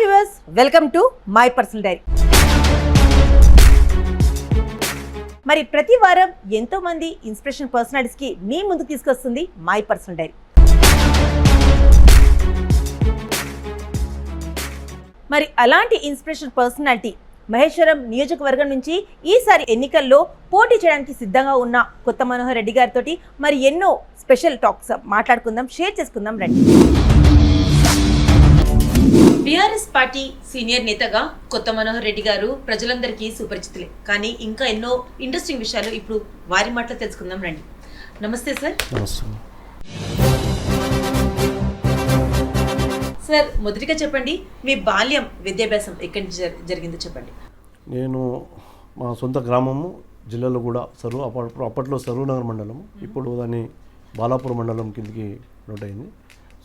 Viewers, welcome to my personal diary. మరి ప్రతి వారం ఎంతో మంది ఇన్స్పిరేషన్ పర్సనాలిటీస్ కి మీ ముందుకు తీసుకొస్తుంది మై పర్సనల్ డైరీ. మరి అలాంటి ఇన్స్పిరేషన్ పర్సనాలిటీ మహేశ్వరం నియోజకవర్గం నుంచి ఈసారి ఎన్నికల్లో పోటీ చేయడానికి సిద్ధంగా ఉన్న కొత్త మనోహర్ రెడ్డి గారితో మరి ఎన్నో స్పెషల్ టాక్స్ మాట్లాడుకుందాం, షేర్ చేసుకుందాం రండి. బీఆర్ఎస్ పార్టీ సీనియర్ నేతగా కొత్త మనోహర్ రెడ్డి గారు ప్రజలందరికీ సుపరిచితులే, కానీ ఇంకా ఎన్నో ఇంట్రెస్టింగ్ విషయాలు ఇప్పుడు వారి మాటలు తెలుసుకుందాం రండి. నమస్తే సార్. సార్, మొదటిగా చెప్పండి, మీ బాల్యం విద్యాభ్యాసం ఎక్కడి నుంచి జరిగిందో చెప్పండి. నేను మా సొంత గ్రామము జిల్లాలో కూడా అప్పట్లో సరూనగర్ మండలము, ఇప్పుడు దాన్ని బాలాపూర్ మండలం కిందకి నోట్ అయింది.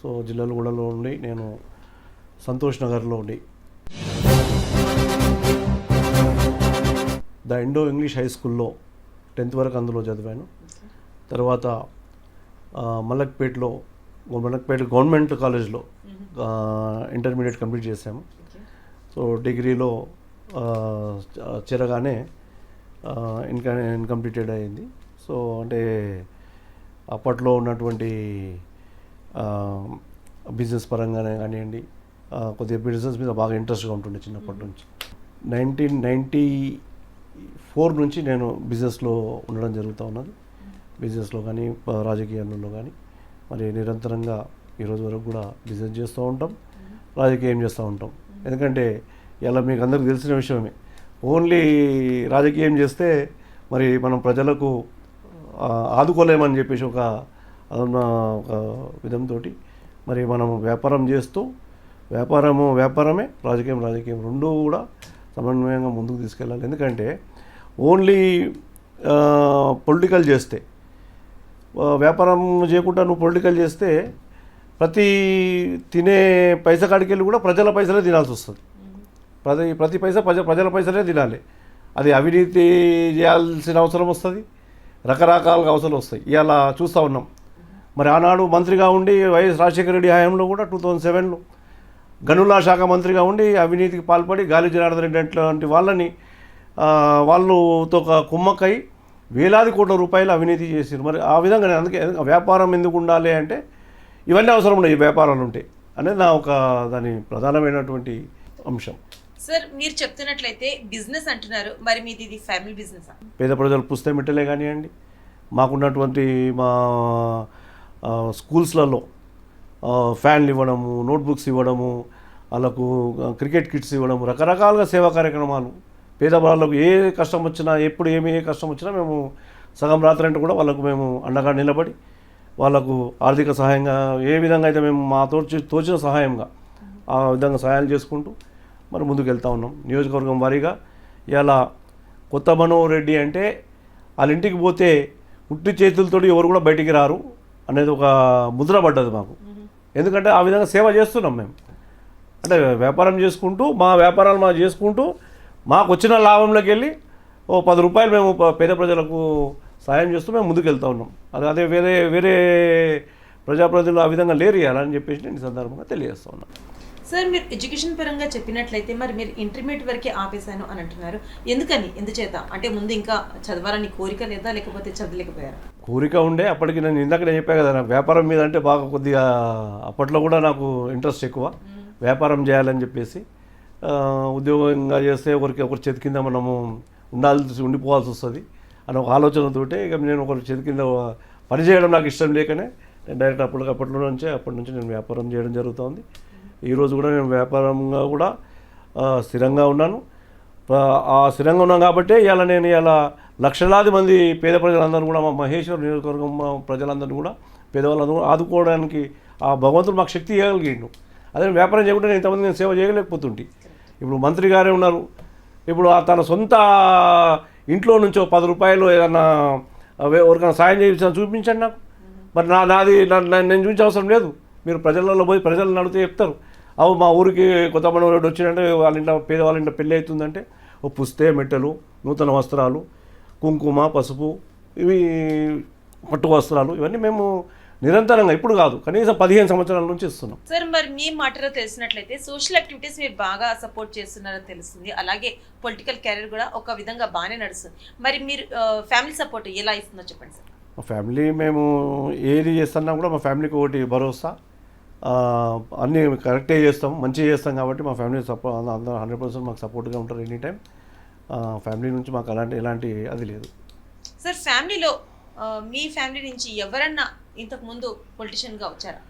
సో జిల్లాలో కూడాలో ఉండి నేను సంతోష్ నగర్లో ఉండి ద ఇండో ఇంగ్లీష్ హై స్కూల్లో 10th వరకు అందులో చదివాను. తర్వాత మలక్పేట గవర్నమెంట్ కాలేజ్లో ఇంటర్మీడియట్ కంప్లీట్ చేశాము. సో డిగ్రీలో చేరగానే ఇన్కంప్లీటెడ్ అయింది. సో అంటే అప్పట్లో ఉన్నటువంటి బిజినెస్ పరంగానే కానివ్వండి, కొద్దిగా బిజినెస్ మీద బాగా ఇంట్రెస్ట్గా ఉంటుండే చిన్నప్పటి నుంచి. 1994 నుంచి నేను బిజినెస్లో ఉండడం జరుగుతూ ఉన్నది. బిజినెస్లో కానీ రాజకీయాల్లో కానీ మరి నిరంతరంగా ఈరోజు వరకు కూడా బిజినెస్ చేస్తూ ఉంటాం, రాజకీయం చేస్తూ ఉంటాం. ఎందుకంటే ఇలా మీకు అందరికీ తెలిసిన విషయమే, ఓన్లీ రాజకీయం చేస్తే మరి మనం ప్రజలకు ఆదుకోలేమని చెప్పేసి ఒక విధంతో మరి మనం వ్యాపారం చేస్తూ వ్యాపారమే రాజకీయం రెండూ కూడా సమన్వయంగా ముందుకు తీసుకెళ్ళాలి. ఎందుకంటే ఓన్లీ పొలిటికల్ చేస్తే, వ్యాపారం చేయకుండా నువ్వు పొలిటికల్ చేస్తే ప్రతి తినే పైసా కాడికి వెళ్ళి కూడా ప్రజల పైసలే తినాల్సి వస్తుంది. ప్రతి పైసా ప్రజల పైసలే తినాలి. అది అవినీతి చేయాల్సిన అవసరం వస్తుంది, రకరకాలుగా అవసరాలు వస్తాయి. ఇవాళ చూస్తూ ఉన్నాం. మరి ఆనాడు మంత్రిగా ఉండి వైఎస్ రాజశేఖర రెడ్డి హయాంలో కూడా 2007లో గనుల శాఖ మంత్రిగా ఉండి అవినీతికి పాల్పడి గాలి జనార్దన్ రెడ్డి అట్లాంటి వాళ్ళతో కుమ్మక్కై వేలాది కోట్ల రూపాయలు అవినీతి చేసారు. మరి ఆ విధంగా అందుకే వ్యాపారం ఎందుకు ఉండాలి అంటే ఇవన్నీ అవసరం ఉన్నాయి, ఈ వ్యాపారాలు ఉంటాయి అనేది నా ఒక దాని ప్రధానమైనటువంటి అంశం. సార్, మీరు చెప్తున్నట్లయితే బిజినెస్ అంటున్నారు, మరి మీది ఇది ఫ్యామిలీ బిజినెస్? పేద ప్రజలు పుస్తకం మిట్టలే కానివ్వండి, మాకున్నటువంటి మా స్కూల్స్లలో ఫ్యాన్లు ఇవ్వడము, నోట్బుక్స్ ఇవ్వడము, వాళ్ళకు క్రికెట్ కిట్స్ ఇవ్వడము, రకరకాలుగా సేవా కార్యక్రమాలు. పేదవాళ్ళకు ఏ కష్టం వచ్చినా, ఎప్పుడు ఏ కష్టం వచ్చినా మేము సగం రాత్రి అంటే కూడా వాళ్ళకు మేము అండగా నిలబడి వాళ్ళకు ఆర్థిక సహాయంగా ఏ విధంగా అయితే మేము మా తోచిన సహాయంగా ఆ విధంగా సహాయాలు చేసుకుంటూ మరి ముందుకు వెళ్తూ ఉన్నాం. నియోజకవర్గం వారీగా ఇలా కొత్త మనోహర్ రెడ్డి అంటే వాళ్ళ ఇంటికి పోతే ఉట్టి చేతులతో ఎవరు కూడా బయటికి రారు అనేది ఒక ముద్ర పడ్డది మాకు. ఎందుకంటే ఆ విధంగా సేవ చేస్తున్నాం మేము. అంటే వ్యాపారం చేసుకుంటూ మా వ్యాపారాలు మా చేసుకుంటూ మాకు వచ్చిన లాభంలోకి వెళ్ళి 10 రూపాయలు మేము పేద ప్రజలకు సాయం చేస్తూ మేము ముందుకు వెళ్తూ ఉన్నాం. అదే వేరే ప్రజాప్రతినిధులు ఆ విధంగా లేరు ఇవ్వాలని చెప్పేసి నేను ఈ సందర్భంగా తెలియజేస్తూ ఉన్నాను. సార్, మీరు ఎడ్యుకేషన్ పరంగా చెప్పినట్లయితే మరి మీరు ఇంటర్మీడియట్ వరకే ఆపేశాను అని అంటున్నారు. ఎందుచేత? అంటే ముందు ఇంకా చదవాలని కోరిక లేదా, లేకపోతే చదవలేకపోయారా? కోరిక ఉండే. అప్పటికి నేను ఇందాక చెప్పాను కదా, నాకు వ్యాపారం మీద అంటే బాగా కొద్దిగా అప్పట్లో కూడా నాకు ఇంట్రెస్ట్ ఎక్కువ, వ్యాపారం చేయాలని చెప్పేసి. ఉద్యోగంగా చేస్తే ఒకరి చేతి కింద మనము ఉండిపోవాల్సి వస్తుంది అని ఒక ఆలోచనతోటే ఇక నేను ఒకరి చేతి కింద పనిచేయడం నాకు ఇష్టం లేకనే నేను డైరెక్ట్ అప్పటి నుంచి నేను వ్యాపారం చేయడం జరుగుతుంది. ఈరోజు కూడా నేను వ్యాపారంగా కూడా స్థిరంగా ఉన్నాను. స్థిరంగా ఉన్నాను కాబట్టి ఇలా లక్షలాది మంది పేద ప్రజలందరూ కూడా, మా మహేశ్వరం నియోజకవర్గం ప్రజలందరినీ కూడా, పేదవాళ్ళందరూ కూడా ఆదుకోవడానికి ఆ భగవంతుడు మాకు శక్తి ఇవ్వగలిగిండు. అదే వ్యాపారం చేయకుండా నేను ఇంతమంది నేను సేవ చేయలేకపోతుంటే. ఇప్పుడు మంత్రి గారే ఉన్నారు, ఇప్పుడు తన సొంత ఇంట్లో నుంచో 10 రూపాయలు ఏదన్నా ఎవరికైనా సాయం చేయించిన చూపించండి నాకు. మరి నేను చూపించే అవసరం లేదు. మీరు ప్రజలలో పోయి ప్రజలను అడిగితే చెప్తారు. మా ఊరికి కొత్త మనోహర్ వచ్చిందంటే పేదవాళ్ళ ఇంట్లో పెళ్ళి అవుతుందంటే పుస్తే మెట్టెలు, నూతన వస్త్రాలు, కుంకుమ, పసుపు, ఇవి పట్టు వస్త్రాలు, ఇవన్నీ మేము నిరంతరంగా ఇప్పుడు కాదు, కనీసం 15 సంవత్సరాల నుంచి ఇస్తున్నాం. సార్ మరి మీ మాటలో తెలిసినట్లయితే సోషల్ యాక్టివిటీస్ మీరు బాగా సపోర్ట్ చేస్తున్నారని తెలుస్తుంది, అలాగే పొలిటికల్ కెరీర్ కూడా ఒక విధంగా బాగానే నడుస్తుంది. మరి మీరు ఫ్యామిలీ సపోర్ట్ ఎలా ఇస్తుందో చెప్పండి సార్. మా ఫ్యామిలీ మేము ఏది చేస్తున్నా కూడా మా ఫ్యామిలీకి ఒకటి భరోసా, అన్నీ కరెక్టే చేస్తాం, మంచిగా చేస్తాం కాబట్టి మా ఫ్యామిలీ అందరూ 100% మాకు సపోర్ట్గా ఉంటారు ఎనీ టైం. ఫ్యామిలీ నుంచి మాకు ఎలాంటి అది లేదు. సార్ ఫ్యామిలీలో మీ ఫ్యామిలీ నుంచి ఎవరన్నా ఇంతకు ముందు పొలిటీషియన్గా వచ్చారా?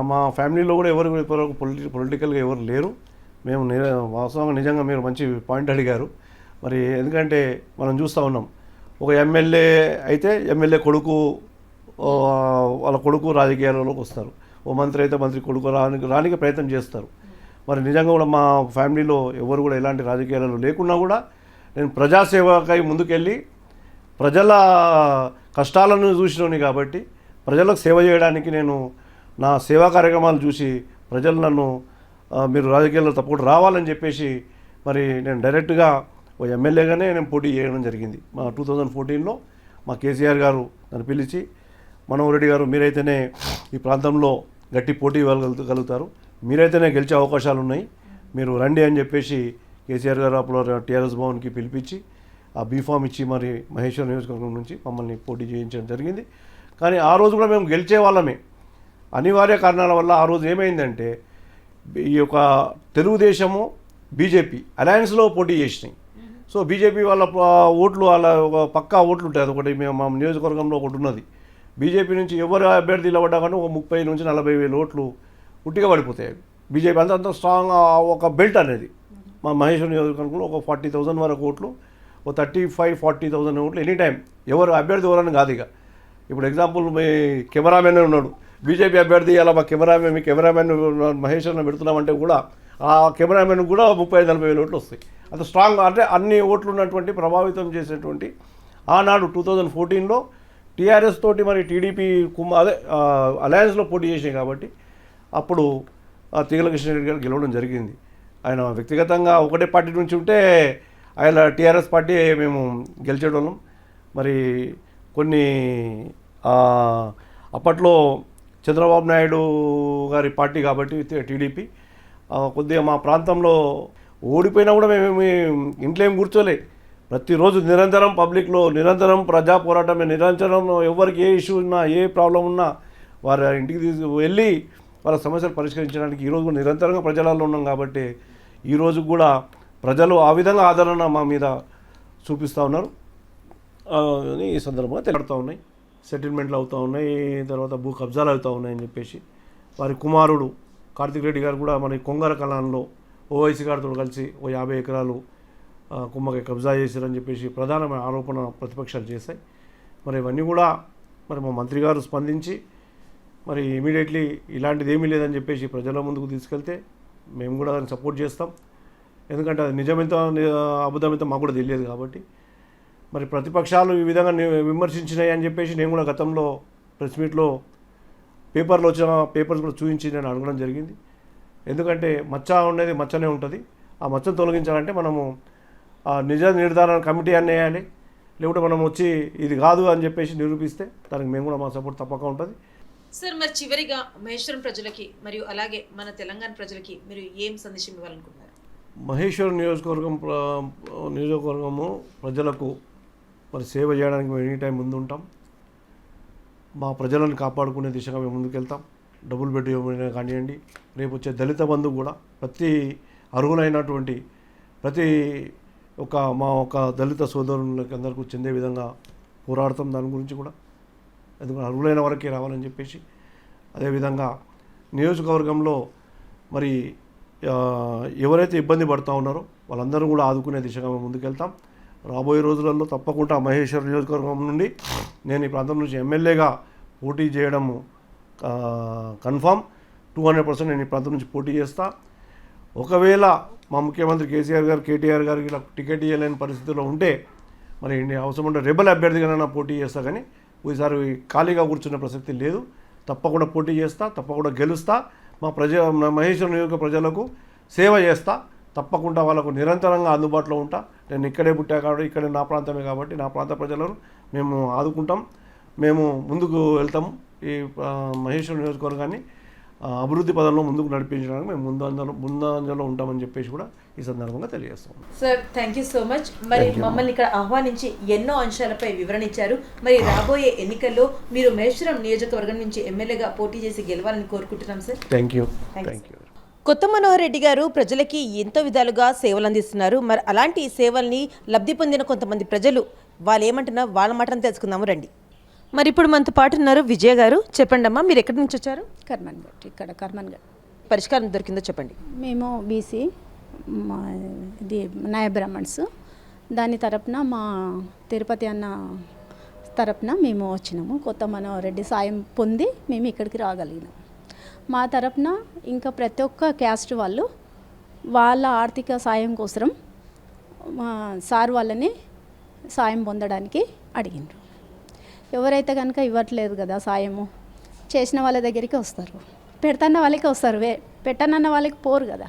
మా ఫ్యామిలీలో కూడా ఎవరు పొలిటికల్గా ఎవరు లేరు. మేము వాస్తవంగా నిజంగా మీరు మంచి పాయింట్ అడిగారు. మరి ఎందుకంటే మనం చూస్తూ ఉన్నాం, ఒక ఎమ్మెల్యే అయితే ఎమ్మెల్యే కొడుకు వాళ్ళ కొడుకు రాజకీయాలలోకి వస్తారు, ఓ మంత్రి అయితే మంత్రి కొడుకు రానికి ప్రయత్నం చేస్తారు. మరి నిజంగా కూడా మా ఫ్యామిలీలో ఎవరు కూడా ఎలాంటి రాజకీయాలలో లేకున్నా కూడా నేను ప్రజాసేవకై ముందుకెళ్ళి ప్రజల కష్టాలను చూసినోని కాబట్టి ప్రజలకు సేవ చేయడానికి నేను నా సేవా కార్యక్రమాలు చూసి ప్రజలు నన్ను మీరు రాజకీయాల్లో తప్పకుండా రావాలని చెప్పేసి మరి నేను డైరెక్ట్గా ఓ ఎమ్మెల్యేగానే నేను పోటీ చేయడం జరిగింది. మా 2014లో మా కేసీఆర్ గారు నన్ను పిలిచి, మనోహర్ రెడ్డి గారు మీరైతేనే ఈ ప్రాంతంలో గట్టి పోటీ ఇవ్వగలుగుతారు, మీరైతేనే గెలిచే అవకాశాలు ఉన్నాయి, మీరు రండి అని చెప్పేసి కేసీఆర్ గారు అప్పుడు టీఆర్ఎస్ భవన్కి పిలిపించి ఆ బీఫామ్ ఇచ్చి మరి మహేశ్వరం నియోజకవర్గం నుంచి మమ్మల్ని పోటీ చేయించడం జరిగింది. కానీ ఆ రోజు కూడా మేము గెలిచే వాళ్ళమే. అనివార్య కారణాల వల్ల ఆ రోజు ఏమైందంటే ఈ యొక్క తెలుగుదేశము బీజేపీ అలయన్స్లో పోటీ చేసినాయి. సో బీజేపీ వాళ్ళ ఓట్లు వాళ్ళ ఒక పక్కా ఓట్లు ఉంటాయి. అదొకటి మేము మా నియోజకవర్గంలో ఒకటి ఉన్నది. బీజేపీ నుంచి ఎవరు అభ్యర్థి నిలబడ్డా కానీ ఒక 30 నుంచి 40 వేల ఓట్లు ఉట్టిగా పడిపోతాయి. బీజేపీ అంత స్ట్రాంగ్ ఒక బెల్ట్ అనేది. మా మహేశ్వరం నియోజకవర్గంలో ఒక 40,000 వరకు ఓట్లు, ఓ 35-40,000 ఓట్లు ఎనీ టైం ఎవరు అభ్యర్థి ఎవరని కాదు. ఇక ఇప్పుడు ఎగ్జాంపుల్ మీ కెమెరామెన్ ఉన్నాడు, బీజేపీ అభ్యర్థి అలా మా కెమెరామెన్ మహేశ్వరంలో పెడుతున్నామంటే కూడా ఆ కెమెరామెన్ కూడా 35-40 వేల ఓట్లు వస్తాయి. అంత స్ట్రాంగ్ అంటే అన్ని ఓట్లు ఉన్నటువంటి ప్రభావితం చేసేటువంటి ఆనాడు 2014లో టీఆర్ఎస్ తోటి మరి టీడీపీ అలయన్స్లో పోటీ చేసినాయి కాబట్టి అప్పుడు తీగల కృష్ణారెడ్డి గారు గెలవడం జరిగింది. ఆయన వ్యక్తిగతంగా ఒకటే పార్టీ నుంచి ఉంటే ఆయన టీఆర్ఎస్ పార్టీ మేము గెలిచేటోళ్ళం. మరి కొన్ని అప్పట్లో చంద్రబాబు నాయుడు గారి పార్టీ కాబట్టి టీడీపీ కొద్దిగా మా ప్రాంతంలో ఓడిపోయినా కూడా మేము ఇంట్లో ఏం కూర్చోలే. ప్రతిరోజు నిరంతరం పబ్లిక్లో నిరంతరం ప్రజా పోరాటమే, నిరంతరం ఎవరికి ఏ ఇష్యూ ఉన్నా ఏ ప్రాబ్లం ఉన్నా వారి ఇంటికి వెళ్ళి వాళ్ళ సమస్యలు పరిష్కరించడానికి ఈరోజు కూడా నిరంతరంగా ప్రజలలో ఉన్నాం. కాబట్టి ఈరోజు కూడా ప్రజలు ఆ విధంగా ఆదరణ మా మీద చూపిస్తూ ఉన్నారు అని ఈ సందర్భంగా తెలుపుతూ ఉన్నాయి. సెటిల్మెంట్లు అవుతూ ఉన్నాయి, తర్వాత భూ కబ్జాలు అవుతూ ఉన్నాయని చెప్పేసి వారి కుమారుడు కార్తిక్ రెడ్డి గారు కూడా మరి కొంగర కళాన్లో ఓవైసీ గారితో కలిసి ఓ 50 ఎకరాలు కుమ్మకి కబ్జా చేశారని చెప్పేసి ప్రధానమైన ఆరోపణ ప్రతిపక్షాలు చేశాయి. మరి ఇవన్నీ కూడా మరి మా మంత్రి గారు స్పందించి మరి ఇమీడియట్లీ ఇలాంటిది ఏమీ లేదని చెప్పేసి ప్రజల ముందుకు తీసుకెళ్తే మేము కూడా దాన్ని సపోర్ట్ చేస్తాం. ఎందుకంటే అది నిజమెంతో అబద్ధమెంతో మాకు కూడా తెలియదు కాబట్టి. మరి ప్రతిపక్షాలు ఈ విధంగా విమర్శించినాయి అని చెప్పేసి నేను కూడా గతంలో ప్రెస్ మీట్లో పేపర్లో వచ్చిన పేపర్స్ కూడా చూపించి నేను అడగడం జరిగింది. ఎందుకంటే మచ్చ ఉండేది మచ్చనే ఉంటుంది. ఆ మచ్చను తొలగించాలంటే మనము నిజ నిర్ధారణ కమిటీ అని వేయాలి, లేకుంటే మనం వచ్చి ఇది కాదు అని చెప్పేసి నిరూపిస్తే దానికి మేము కూడా మా సపోర్ట్ తప్పక ఉంటుంది. సార్ మరి చివరిగా మహేశ్వరం ప్రజలకి మరియు అలాగే మన తెలంగాణ ప్రజలకి మీరు ఏం సందేశం ఇవ్వాలనుకుంటున్నారు? మహేశ్వరం నియోజకవర్గము ప్రజలకు మరి సేవ చేయడానికి మేము ఎనీ టైం ముందు ఉంటాం. మా ప్రజలను కాపాడుకునే దిశగా మేము ముందుకెళ్తాం. డబుల్ బెడ్రూమ్ కానివ్వండి, రేపు వచ్చే దళిత బంధు కూడా ప్రతి అర్హులైనటువంటి ప్రతి మా దళిత సోదరులకి అందరికీ చెందే విధంగా పోరాడతాం. దాని గురించి కూడా ఎందుకంటే అర్హులైన వరకే రావాలని చెప్పేసి, అదేవిధంగా నియోజకవర్గంలో మరి ఎవరైతే ఇబ్బంది పడుతూ ఉన్నారో వాళ్ళందరూ కూడా ఆదుకునే దిశగా మేము ముందుకెళ్తాం. రాబోయే రోజులలో తప్పకుండా మహేశ్వర నియోజకవర్గం నుండి నేను ఈ ప్రాంతం నుంచి ఎమ్మెల్యేగా పోటీ చేయడము కన్ఫామ్. 200% నేను ఈ ప్రాంతం నుంచి పోటీ చేస్తా. ఒకవేళ మా ముఖ్యమంత్రి కేటీఆర్ గారికి ఇలా టికెట్ ఇవ్వలేని పరిస్థితిలో ఉంటే మరి అవసరం ఉంటే రెబల్ అభ్యర్థిగానైనా పోటీ చేస్తా. కానీ ఈసారి ఖాళీగా కూర్చునే ప్రసక్తి లేదు. తప్పకుండా పోటీ చేస్తా, తప్పకుండా గెలుస్తా. మా మహేశ్వరం నియోజక ప్రజలకు సేవ చేస్తా. తప్పకుండా వాళ్ళకు నిరంతరంగా అందుబాటులో ఉంటా. నేను ఇక్కడే పుట్టా కాబట్టి ఇక్కడే నా ప్రాంతమే కాబట్టి నా ప్రాంత ప్రజలను మేము ఆదుకుంటాం, మేము ముందుకు వెళ్తాము. ఈ మహేశ్వరం నియోజకవర్గాన్ని అభివృద్ధి పదంలో ముందుకు నడిపించడానికి మేము ముందంజలో ఉంటామని చెప్పేసి కూడా ఈ సందర్భంగా తెలియజేస్తాం. Sir thank you so much. మరి మమ్మల్ని ఇక్కడ ఆహ్వానించి ఎన్నో అంశాలపై వివరణ ఇచ్చారు. మరి రాబోయే ఎన్నికల్లో మీరు మహేశ్వరం నియోజకవర్గం నుంచి ఎమ్మెల్యేగా పోటీ చేసి గెలవాలని కోరుకుంటున్నాం సార్. Thank you. కొత్త మనోహర్ రెడ్డి గారు ప్రజలకి ఎంతో విధాలుగా సేవలు అందిస్తున్నారు. మరి అలాంటి సేవల్ని లబ్ధి పొందిన కొంతమంది ప్రజలు వాళ్ళు ఏమంటున్నారు వాళ్ళ మాటను తెలుసుకుందాము రండి. మరి ఇప్పుడు మనతో పాటు ఉన్నారు విజయ గారు. చెప్పండి అమ్మా, మీరు ఎక్కడి నుంచి వచ్చారు? కర్మన్ఘట్. ఇక్కడ కర్మన్ఘట్. పరిష్కారం దొరికిందో చెప్పండి. మేము బీసీ ఇది నాయ బ్రాహ్మణ్స్, దాని తరపున మా తిరుపతి అన్న తరపున మేము వచ్చినాము. కొత్త మనోహర్ రెడ్డి సాయం పొంది మేము ఇక్కడికి రాగలిగినాం. మా తరపున ఇంకా ప్రతి ఒక్క క్యాస్ట్ వాళ్ళు వాళ్ళ ఆర్థిక సాయం కోసం సార్ వాళ్ళని సాయం పొందడానికి అడిగినారు. ఎవరైతే కనుక ఇవ్వట్లేదు కదా సాయము, చేసిన వాళ్ళ దగ్గరికి వస్తారు, పెడతన్న వాళ్ళకి వస్తారు, పెట్టనన్న వాళ్ళకి పోరు కదా.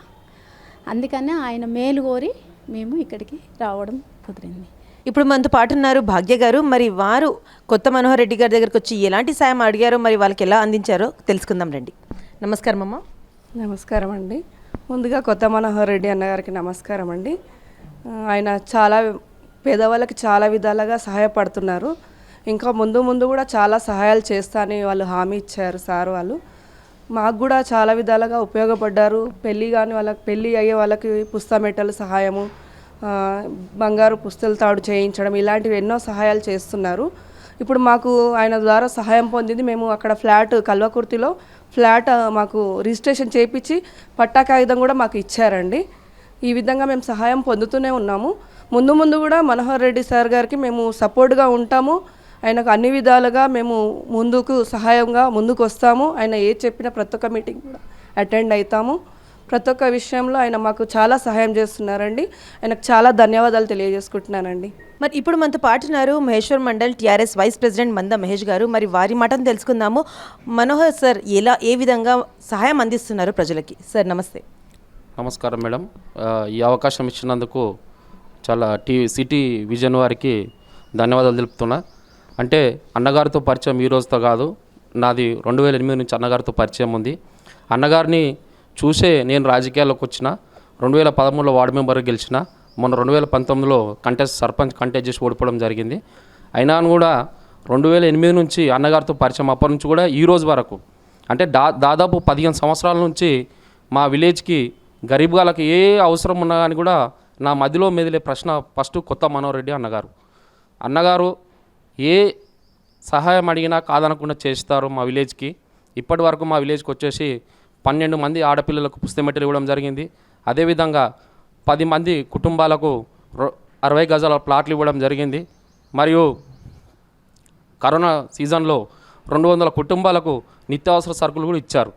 అందుకనే ఆయన మేలు కోరి మేము ఇక్కడికి రావడం కుదిరింది. ఇప్పుడు మనతో పాటు ఉన్నారు భాగ్య గారు. మరి వారు కొత్త మనోహర్ రెడ్డి గారి దగ్గరికి వచ్చి ఎలాంటి సాయం అడిగారో మరి వాళ్ళకి ఎలా అందించారో తెలుసుకుందాం రండి. నమస్కారం అమ్మ. నమస్కారం అండి. ముందుగా కొత్త మనోహర్ రెడ్డి అన్నగారికి నమస్కారం అండి. ఆయన చాలా పేదవాళ్ళకి చాలా విధాలుగా సహాయపడుతున్నారు. ఇంకా ముందు ముందు కూడా చాలా సహాయాలు చేస్తానని వాళ్ళు హామీ ఇచ్చారు సార్ వాళ్ళు. మాకు కూడా చాలా విధాలుగా ఉపయోగపడ్డారు. పెళ్ళి కాని వాళ్ళకి, పెళ్ళి అయ్యే వాళ్ళకి పుస్తమెట్టలు సహాయము, బంగారు పుస్తల తాడు చేయించడం, ఇలాంటివి ఎన్నో సహాయాలు చేస్తున్నారు. ఇప్పుడు మాకు ఆయన ద్వారా సహాయం పొందింది. మేము అక్కడ ఫ్లాట్ కల్వకుర్తిలో ఫ్లాట్ మాకు రిజిస్ట్రేషన్ చేయించి పట్టా కాగితం కూడా మాకు ఇచ్చారండి. ఈ విధంగా మేము సహాయం పొందుతూనే ఉన్నాము. ముందు ముందు కూడా మనోహర్ రెడ్డి సార్ గారికి మేము సపోర్ట్గా ఉంటాము. ఆయనకు అన్ని విధాలుగా మేము ముందుకు సహాయంగా ముందుకు వస్తాము. ఆయన ఏది చెప్పినా ప్రతి ఒక్క మీటింగ్ కూడా అటెండ్ అవుతాము. ప్రతి ఒక్క విషయంలో ఆయన మాకు చాలా సహాయం చేస్తున్నారండి. ఆయనకు చాలా ధన్యవాదాలు తెలియజేసుకుంటున్నానండి. మరి ఇప్పుడు మనతో పాటున్నారు Maheshwar mandal TRS vice president Manda Mahesh గారు. మరి వారి మాటను తెలుసుకుందాము. మనోహర్ సార్ ఏ విధంగా సహాయం అందిస్తున్నారు ప్రజలకి? సార్ నమస్తే. నమస్కారం మేడం. ఈ అవకాశం ఇచ్చినందుకు చాలా సిటీ విజన్ వారికి ధన్యవాదాలు తెలుపుతున్నా. అంటే అన్నగారితో పరిచయం ఈ రోజుతో కాదు, నాది 2008 నుంచి అన్నగారితో పరిచయం ఉంది. అన్నగారిని చూసే నేను రాజకీయాల్లోకి వచ్చిన. 2013లో వార్డు మెంబర్ గెలిచిన. మొన్న 2019లో సర్పంచ్ కంటెస్ట్ చేసి ఓడిపోవడం జరిగింది. అయినా కూడా 2008 నుంచి అన్నగారితో పరిచయం. అప్పటి నుంచి కూడా ఈ రోజు వరకు అంటే దాదాపు 15 సంవత్సరాల నుంచి మా విలేజ్కి గరీబ్ గాళ్ళకి ఏ అవసరం ఉన్నా కానీ కూడా నా మధ్యలో మెదిలే ప్రశ్న ఫస్ట్ కొత్త మనోహర్ రెడ్డి అన్నగారు. అన్నగారు ఏ సహాయం అడిగినా కాదనకుండా చేస్తారు మా విలేజ్కి. ఇప్పటి వరకు మా విలేజ్కి వచ్చేసి 12 మంది ఆడపిల్లలకు పుస్తమెట్టలు ఇవ్వడం జరిగింది. అదేవిధంగా 10 మంది కుటుంబాలకు 60 గజాల ప్లాట్లు ఇవ్వడం జరిగింది. మరియు కరోనా సీజన్లో 200 కుటుంబాలకు నిత్యావసర సరుకులు కూడా ఇచ్చారు.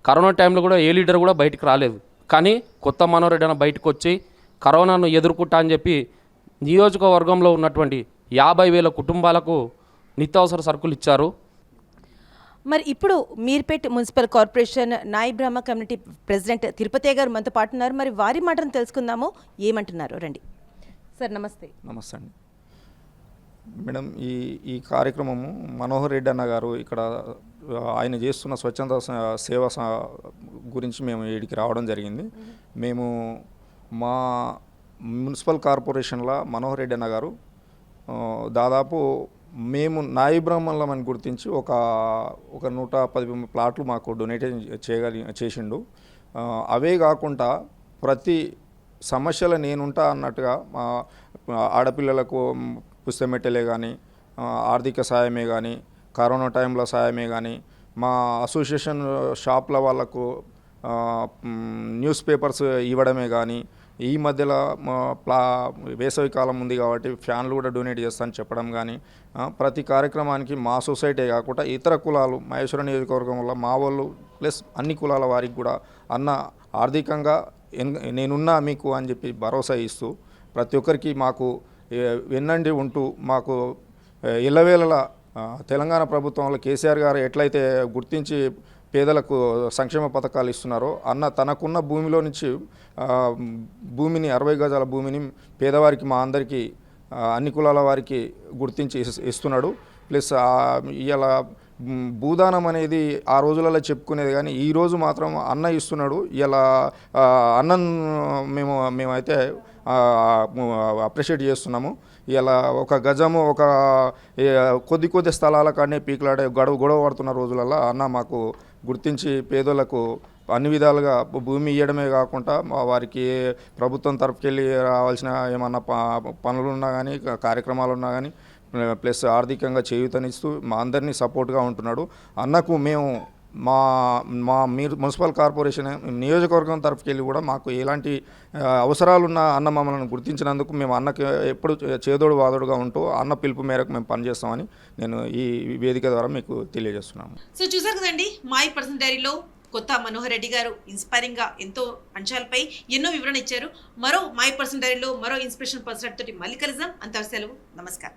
కరోనా టైంలో కూడా ఏ లీడర్ కూడా బయటికి రాలేదు. కానీ కొత్త మనోహర్ రెడ్డి అన్న బయటకు వచ్చి కరోనాను ఎదుర్కొంటా అని చెప్పి నియోజకవర్గంలో ఉన్నటువంటి 50,000 కుటుంబాలకు నిత్యావసర సరుకులు ఇచ్చారు. మరి ఇప్పుడు మీర్పేట్ మున్సిపల్ కార్పొరేషన్ నాయి బ్రాహ్మ కమ్యూనిటీ ప్రెసిడెంట్ తిరుపతి గారు మనతో పాటు ఉన్నారు. మరి వారి మాటను తెలుసుకుందాము, ఏమంటున్నారు రండి. సార్ నమస్తే. నమస్తే అండి మేడం. ఈ కార్యక్రమము మనోహర్ రెడ్డి అన్న గారు ఇక్కడ ఆయన చేస్తున్న స్వచ్ఛంద సేవ గురించి మేము ఇక్కడికి రావడం జరిగింది. మేము మా మున్సిపల్ కార్పొరేషన్లో మనోహర్ రెడ్డి అన్న గారు దాదాపు మేము నాయి బ్రాహ్మణులం అని గుర్తించి ఒక 110 ప్లాట్లు మాకు డొనేట్ చేసిండు. అవే కాకుండా ప్రతి సమస్యలు నేనుంటా అన్నట్టుగా మా ఆడపిల్లలకు పుస్తమెట్టలే కానీ, ఆర్థిక సాయమే కానీ, కరోనా టైంలో సాయమే కానీ, మా అసోసియేషన్ షాప్ల వాళ్ళకు న్యూస్ పేపర్స్ ఇవ్వడమే కానీ, ఈ మధ్యలో వేసవి కాలం ఉంది కాబట్టి ఫ్యాన్లు కూడా డొనేట్ చేస్తానని చెప్పడం కానీ, ప్రతి కార్యక్రమానికి మా సొసైటీ కాకుండా ఇతర కులాలు మహేశ్వర నియోజకవర్గం వల్ల మా వాళ్ళు ప్లస్ అన్ని కులాల వారికి కూడా అన్న ఆర్థికంగా నేనున్నా మీకు అని చెప్పి భరోసా ఇస్తూ ప్రతి ఒక్కరికి మాకు వెన్నండి ఉంటూ మాకు ఎల్లవేళలా తెలంగాణ ప్రభుత్వంలో కేసీఆర్ గారు ఎట్లయితే గుర్తించి పేదలకు సంక్షేమ పథకాలు ఇస్తున్నారో అన్న తనకున్న భూమిలో నుంచి భూమిని 60 గజాల భూమిని పేదవారికి మా అందరికీ అన్ని కులాల వారికి గుర్తించి ఇస్తున్నాడు. ప్లస్ ఇలా భూదానం అనేది ఆ రోజులలో చెప్పుకునేది, కానీ ఈరోజు మాత్రం అన్న ఇస్తున్నాడు. ఇలా అన్నం మేమైతే అప్రిషియేట్ చేస్తున్నాము. ఇలా ఒక గజము ఒక కొద్ది స్థలాల కాడనే పీకులాడే గొడవ పడుతున్న రోజులలో అన్న మాకు గుర్తించి పేదోళ్లకు అన్ని విధాలుగా భూమి ఇవ్వడమే కాకుండా వారికి ప్రభుత్వం తరఫుకెళ్ళి రావాల్సిన ఏమన్నా పనులు ఉన్నా కానీ కార్యక్రమాలు ఉన్నా కానీ ప్లస్ ఆర్థికంగా చేయూతనిస్తూ మా అందరినీ సపోర్ట్గా ఉంటున్నాడు. అన్నకు మేము మా మున్సిపల్ కార్పొరేషన్ నియోజకవర్గం తరఫుకెళ్ళి కూడా మాకు ఎలాంటి అవసరాలున్న అన్న మమ్మల్ని గుర్తించినందుకు మేము అన్నకి ఎప్పుడు చేదోడు వాదోడుగా ఉంటూ అన్న పిలుపు మేరకు మేము పనిచేస్తామని నేను ఈ వేదిక ద్వారా మీకు తెలియజేస్తున్నాను. సో చూసారు కదండి, మై పర్సనల్ డైరీలో కొత్త మనోహర్ రెడ్డి గారు ఇన్స్పైరింగ్ గా ఎంతో అంశాలపై ఎన్నో వివరణ ఇచ్చారు. మరో మై పర్సనల్ డైరీలో మరో ఇన్స్పిరేషన్ పర్సన్ తోటి మళ్ళీ కలుద్దాం. అంత సెలవు, నమస్కారం.